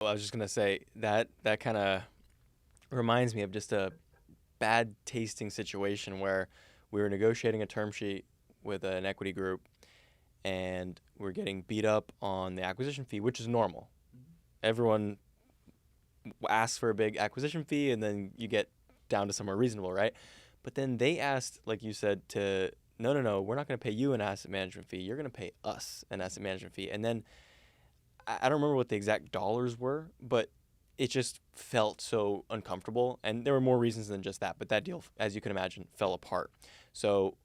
Well, I was just gonna say that kind of reminds me of just a bad tasting situation where we were negotiating a term sheet with an equity group, and we're getting beat up on the acquisition fee, which is normal. Everyone asks for a big acquisition fee, and then you get down to somewhere reasonable, right? But then they asked, like you said, to no, no, no, we're not going to pay you an asset management fee. You're going to pay us an asset management fee. And then I don't remember what the exact dollars were, but it just felt so uncomfortable. And there were more reasons than just that. But that deal, as you can imagine, fell apart. So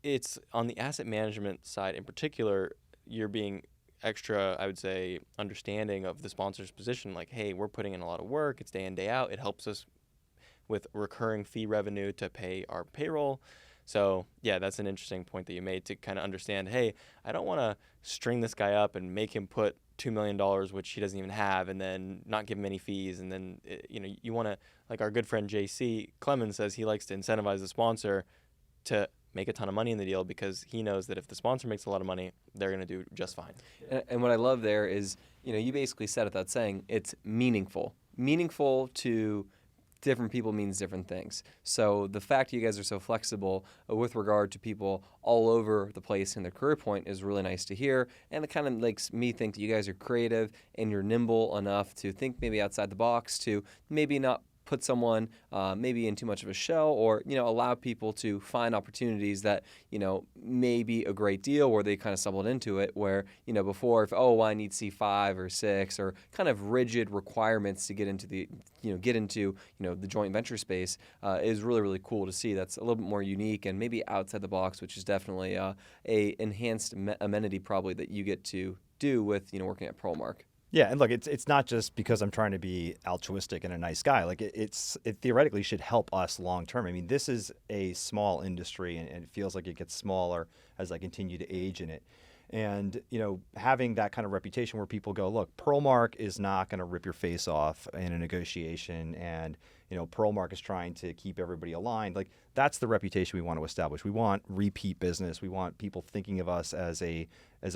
it's on the asset management side in particular, you're being extra, I would say, understanding of the sponsor's position. Like, hey, we're putting in a lot of work. It's day in, day out. It helps us with recurring fee revenue to pay our payroll. So, yeah, that's an interesting point that you made to kind of understand, hey, I don't want to string this guy up and make him put $2 million, which he doesn't even have, and then not give him any fees. And then, you want to, like our good friend JC Clemens says, he likes to incentivize the sponsor to make a ton of money in the deal because he knows that if the sponsor makes a lot of money, they're going to do just fine. And what I love there is, you basically said it without saying, it's meaningful. Meaningful to different people means different things. So the fact you guys are so flexible with regard to people all over the place in their career point is really nice to hear. And it kind of makes me think that you guys are creative and you're nimble enough to think maybe outside the box, to maybe not put someone maybe in too much of a shell, or allow people to find opportunities that may be a great deal where they kind of stumbled into it, where before, if I need C5 or 6 or kind of rigid requirements to get into the the joint venture space is really, really cool to see. That's a little bit more unique and maybe outside the box, which is definitely a enhanced amenity probably that you get to do with working at Pearlmark. Yeah, and look, it's not just because I'm trying to be altruistic and a nice guy. Like it theoretically should help us long term. I mean, this is a small industry, and it feels like it gets smaller as I continue to age in it. And having that kind of reputation where people go, look, Pearlmark is not going to rip your face off in a negotiation, and Pearlmark is trying to keep everybody aligned. Like that's the reputation we want to establish. We want repeat business. We want people thinking of us as a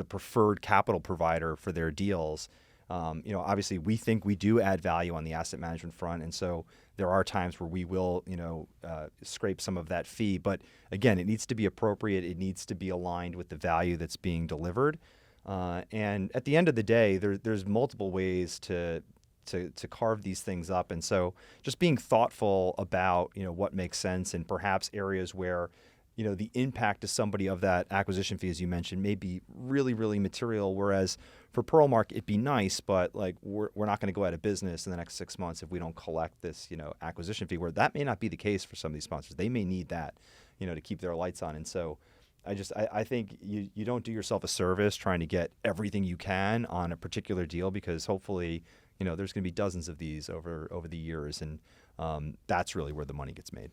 preferred capital provider for their deals. Obviously we think we do add value on the asset management front. And so there are times where we will, scrape some of that fee. But again, it needs to be appropriate. It needs to be aligned with the value that's being delivered. And at the end of the day, there's multiple ways to carve these things up. And so just being thoughtful about, what makes sense, and perhaps areas where the impact to somebody of that acquisition fee, as you mentioned, may be really, really material. Whereas for Pearlmark, it'd be nice, but like we're not going to go out of business in the next 6 months if we don't collect this, acquisition fee. Where that may not be the case for some of these sponsors. They may need that, to keep their lights on. And so I think you don't do yourself a service trying to get everything you can on a particular deal, because hopefully, there's going to be dozens of these over the years, and that's really where the money gets made.